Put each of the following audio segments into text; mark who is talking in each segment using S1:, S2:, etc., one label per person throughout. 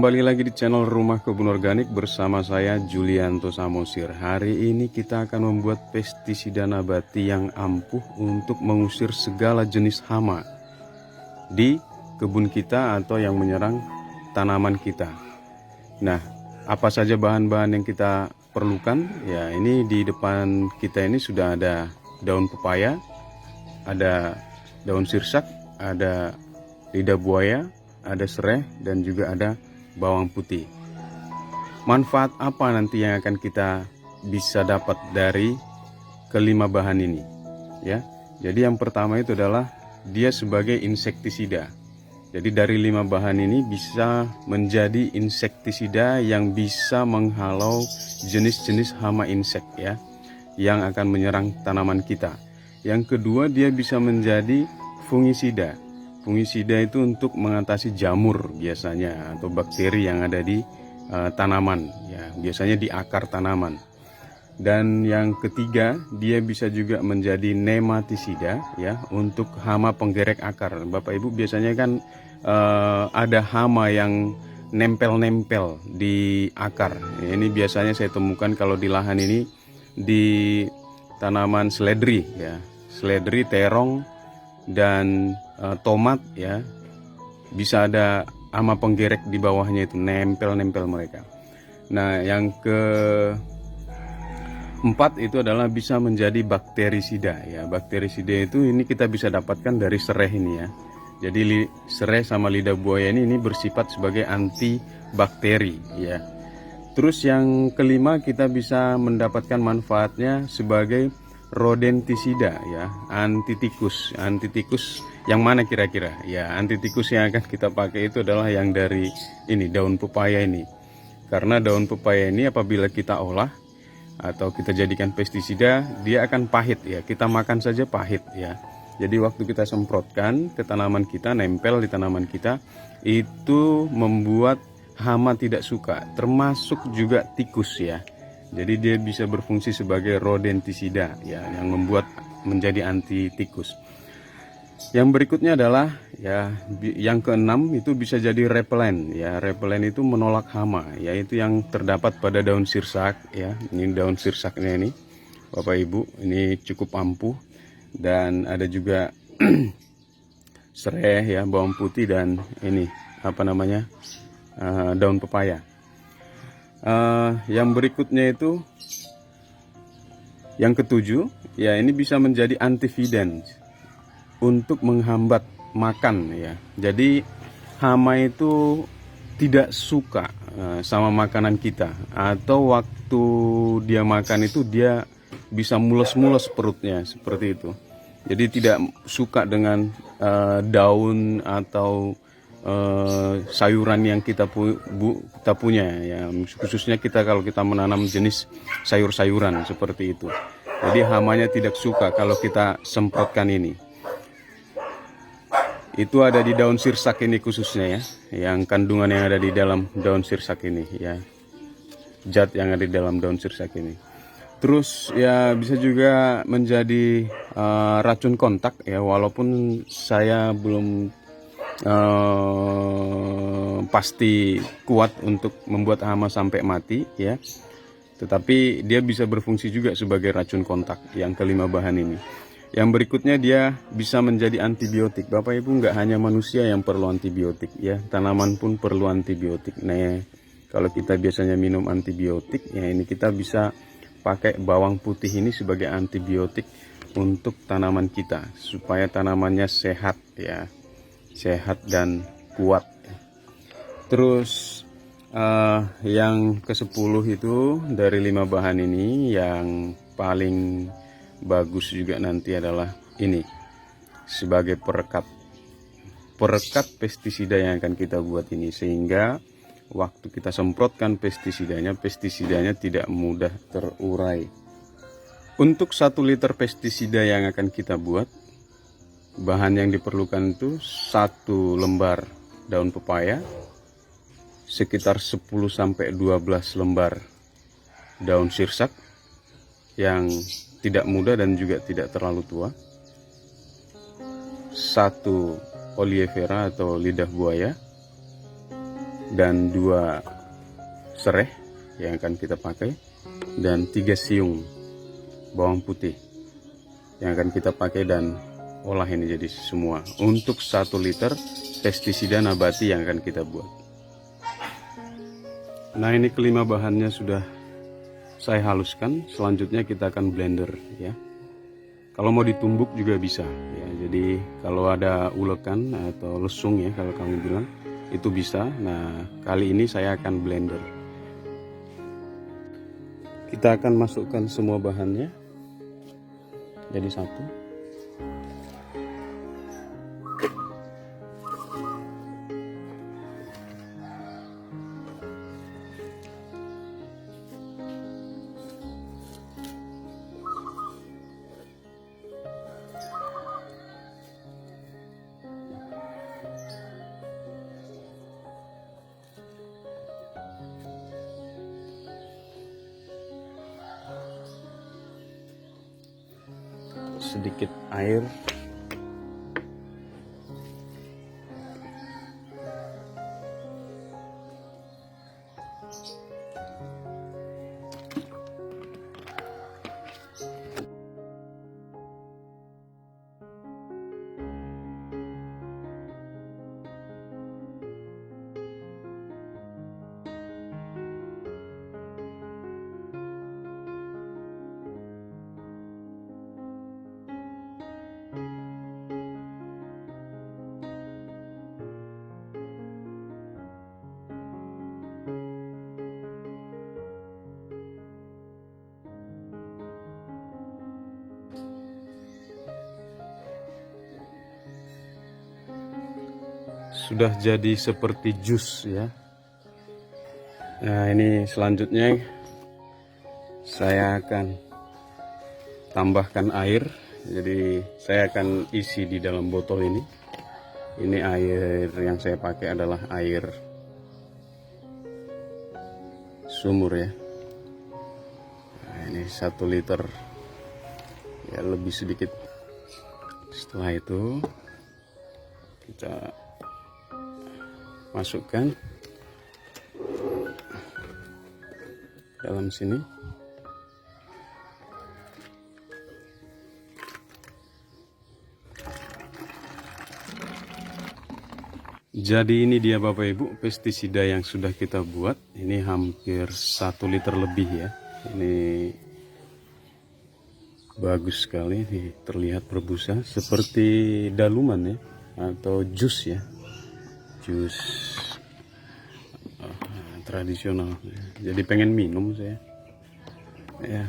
S1: Kembali lagi di channel Rumah Kebun Organik bersama saya Julianto Samosir. Hari ini kita akan membuat pestisida nabati yang ampuh untuk mengusir segala jenis hama di kebun kita atau yang menyerang tanaman kita. Nah, apa saja bahan-bahan yang kita perlukan? Ya, ini di depan kita ini sudah ada daun pepaya, ada daun sirsak, ada lidah buaya, ada serai, dan juga ada bawang putih. Manfaat apa nanti yang akan kita bisa dapat dari kelima bahan ini? Ya, jadi yang pertama itu adalah dia sebagai insektisida. Jadi dari 5 bahan ini bisa menjadi insektisida yang bisa menghalau jenis-jenis hama insek ya, yang akan menyerang tanaman kita. Yang kedua, dia bisa menjadi fungisida. Fungisida itu untuk mengatasi jamur biasanya atau bakteri yang ada di tanaman ya, biasanya di akar tanaman. Dan yang ketiga, dia bisa juga menjadi nematisida ya, untuk hama penggerek akar. Bapak Ibu biasanya kan ada hama yang nempel-nempel di akar. Ini biasanya saya temukan kalau di lahan ini di tanaman seledri ya, seledri, terong, dan tomat ya, bisa ada hama penggerek di bawahnya, itu nempel-nempel mereka. Nah, yang keempat itu adalah bisa menjadi bakterisida ya. Bakterisida itu ini kita bisa dapatkan dari serai ini ya. Jadi serai sama lidah buaya ini bersifat sebagai antibakteri ya. Terus yang kelima, kita bisa mendapatkan manfaatnya sebagai rodentisida ya, antitikus. Antitikus yang mana kira-kira? Ya, antitikus yang akan kita pakai itu adalah yang dari ini, daun pepaya ini. Karena daun pepaya ini apabila kita olah atau kita jadikan pestisida, dia akan pahit ya. Kita makan saja pahit ya. Jadi waktu kita semprotkan ke tanaman kita, nempel di tanaman kita, itu membuat hama tidak suka, termasuk juga tikus ya. Jadi dia bisa berfungsi sebagai rodentisida ya, yang membuat menjadi anti tikus. Yang berikutnya adalah ya, yang keenam itu bisa jadi repelen ya. Repelen itu menolak hama, yaitu yang terdapat pada daun sirsak ya. Ini daun sirsaknya ini, Bapak Ibu, ini cukup ampuh. Dan ada juga serai ya, bawang putih, dan ini apa namanya, daun pepaya. Yang berikutnya itu yang ketujuh ya, ini bisa menjadi antividens untuk menghambat makan ya. Jadi hama itu tidak suka sama makanan kita, atau waktu dia makan itu dia bisa mules-mules perutnya seperti itu. Jadi tidak suka dengan daun atau sayuran yang kita punya ya, khususnya kita kalau kita menanam jenis sayur-sayuran seperti itu. Jadi hamanya tidak suka kalau kita semprotkan ini. Itu ada di daun sirsak ini khususnya ya, yang kandungan yang ada di dalam daun sirsak ini ya, zat yang ada di dalam daun sirsak ini. Terus ya bisa juga menjadi racun kontak ya, walaupun saya belum pasti kuat untuk membuat hama sampai mati ya, tetapi dia bisa berfungsi juga sebagai racun kontak yang kelima bahan ini. Yang berikutnya, dia bisa menjadi antibiotik. Bapak Ibu, nggak hanya manusia yang perlu antibiotik ya, tanaman pun perlu antibiotik. Nah, kalau kita biasanya minum antibiotik ya, ini kita bisa pakai bawang putih ini sebagai antibiotik untuk tanaman kita supaya tanamannya sehat ya, sehat dan kuat. Terus yang ke-10 itu dari 5 bahan ini, yang paling bagus juga nanti adalah ini sebagai perekat pestisida yang akan kita buat ini, sehingga waktu kita semprotkan pestisidanya tidak mudah terurai. Untuk 1 liter pestisida yang akan kita buat, bahan yang diperlukan itu 1 lembar daun pepaya, sekitar 10-12 lembar daun sirsak yang tidak muda dan juga tidak terlalu tua, 1 oleifera atau lidah buaya, dan 2 sereh yang akan kita pakai, dan 3 siung bawang putih yang akan kita pakai dan olah ini jadi semua untuk 1 liter pestisida nabati yang akan kita buat. Nah, ini kelima bahannya sudah saya haluskan. Selanjutnya kita akan blender ya. Kalau mau ditumbuk juga bisa ya. Jadi kalau ada ulekan atau lesung ya kalau kamu bilang, itu bisa. Nah, kali ini saya akan blender. Kita akan masukkan semua bahannya jadi satu. Sedikit air, sudah jadi seperti jus ya. Nah, ini selanjutnya saya akan tambahkan air. Jadi saya akan isi di dalam botol ini. Ini air yang saya pakai adalah air sumur ya. Nah, ini 1 liter ya, lebih sedikit. Setelah itu kita masukkan dalam sini. Jadi ini dia Bapak Ibu pestisida yang sudah kita buat. Ini hampir 1 liter lebih ya. Ini bagus sekali nih, terlihat berbusa seperti daluman ya, atau jus ya. Jus tradisional. Jadi pengen minum saya ya.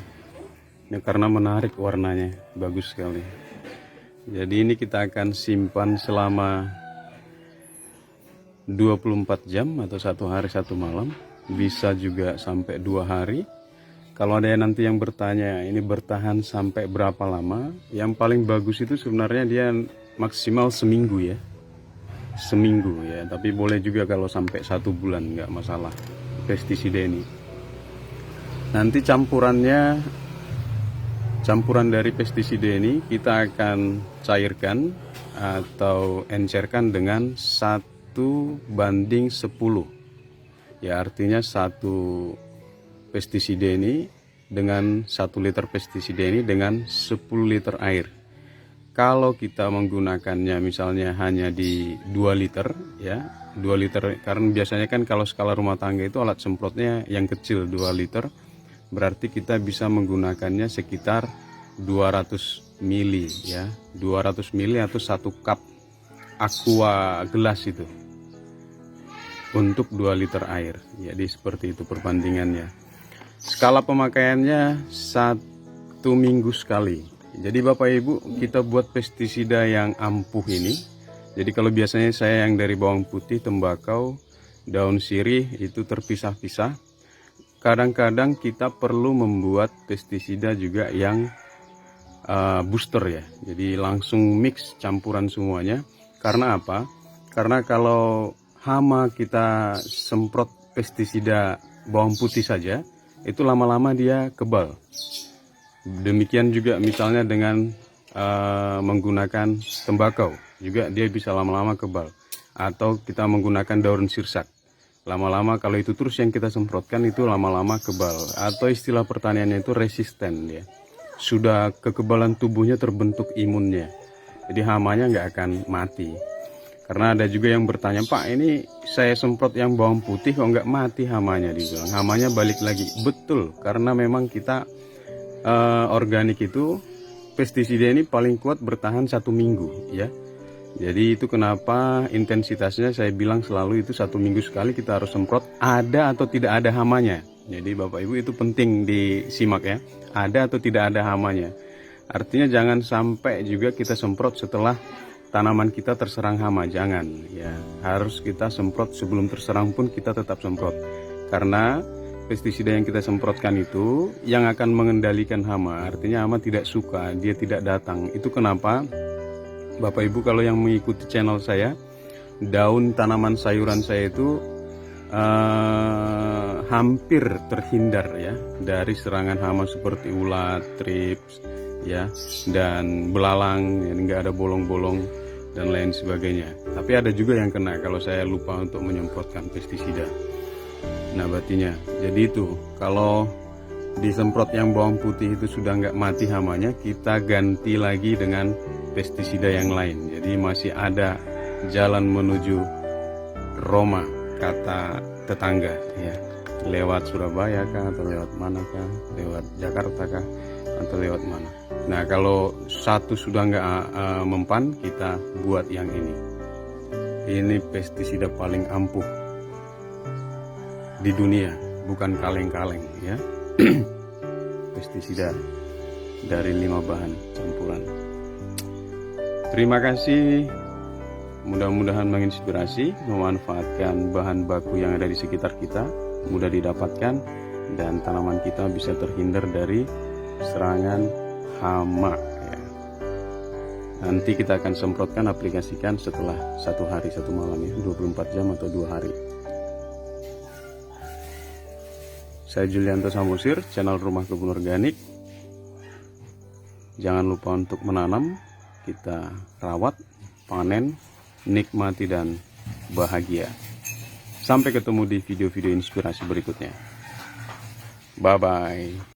S1: Ini karena menarik warnanya, bagus sekali. Jadi ini kita akan simpan selama 24 jam atau 1 hari 1 malam. Bisa juga sampai 2 hari. Kalau ada nanti yang bertanya ini bertahan sampai berapa lama, yang paling bagus itu sebenarnya dia maksimal seminggu ya. Seminggu ya, tapi boleh juga kalau sampai 1 bulan, nggak masalah pestisida ini. Nanti campuran dari pestisida ini kita akan cairkan atau encerkan dengan 1:10 ya, artinya 1 pestisida ini dengan 1 liter pestisida ini dengan 10 liter air. Kalau kita menggunakannya misalnya hanya di 2 liter ya, 2 liter, karena biasanya kan kalau skala rumah tangga itu alat semprotnya yang kecil 2 liter, berarti kita bisa menggunakannya sekitar 200 mili ya, 200 mili atau 1 cup aqua gelas itu untuk 2 liter air. Jadi seperti itu perbandingannya. Skala pemakaiannya 1 minggu sekali. Jadi Bapak Ibu, kita buat pestisida yang ampuh ini. Jadi kalau biasanya saya yang dari bawang putih, tembakau, daun sirih itu terpisah-pisah. Kadang-kadang kita perlu membuat pestisida juga yang booster ya. Jadi langsung mix campuran semuanya. Karena apa? Karena kalau hama kita semprot pestisida bawang putih saja, itu lama-lama dia kebal. Demikian juga misalnya dengan menggunakan tembakau juga dia bisa lama-lama kebal, atau kita menggunakan daun sirsak. Lama-lama kalau itu terus yang kita semprotkan itu lama-lama kebal, atau istilah pertaniannya itu resisten ya. Sudah kekebalan tubuhnya terbentuk imunnya. Jadi hamanya nggak akan mati. Karena ada juga yang bertanya, Pak, ini saya semprot yang bawang putih kok nggak mati hamanya? Dibilang hamanya balik lagi. Betul, karena memang kita organik itu pestisida ini paling kuat bertahan 1 minggu ya. Jadi itu kenapa intensitasnya saya bilang selalu itu 1 minggu sekali kita harus semprot, ada atau tidak ada hamanya. Jadi Bapak Ibu itu penting disimak ya, ada atau tidak ada hamanya. Artinya jangan sampai juga kita semprot setelah tanaman kita terserang hama, jangan ya. Harus kita semprot sebelum terserang pun kita tetap semprot. Karena pestisida yang kita semprotkan itu yang akan mengendalikan hama. Artinya hama tidak suka, dia tidak datang. Itu kenapa Bapak Ibu kalau yang mengikuti channel saya, daun tanaman sayuran saya itu hampir terhindar ya dari serangan hama seperti ulat, trips ya, dan belalang, ya, nggak ada bolong-bolong dan lain sebagainya. Tapi ada juga yang kena kalau saya lupa untuk menyemprotkan pestisida nabatinya. Jadi itu kalau disemprot yang bawang putih itu sudah nggak mati hamanya, kita ganti lagi dengan pestisida yang lain. Jadi masih ada jalan menuju Roma, kata tetangga ya, lewat Surabaya kah, atau lewat mana kah, lewat Jakarta kah, atau lewat mana. Nah kalau satu sudah nggak mempan, kita buat yang ini pestisida paling ampuh di dunia, bukan kaleng-kaleng ya. Pestisida dari 5 bahan campuran. Terima kasih, mudah-mudahan menginspirasi, memanfaatkan bahan baku yang ada di sekitar kita, mudah didapatkan, dan tanaman kita bisa terhindar dari serangan hama ya. Nanti kita akan semprotkan, aplikasikan setelah 1 hari 1 malam ya, 24 jam atau 2 hari. Saya Julianto Samosir, channel Rumah Kebun Organik. Jangan lupa untuk menanam, kita rawat, panen, nikmati dan bahagia. Sampai ketemu di video-video inspirasi berikutnya. Bye-bye.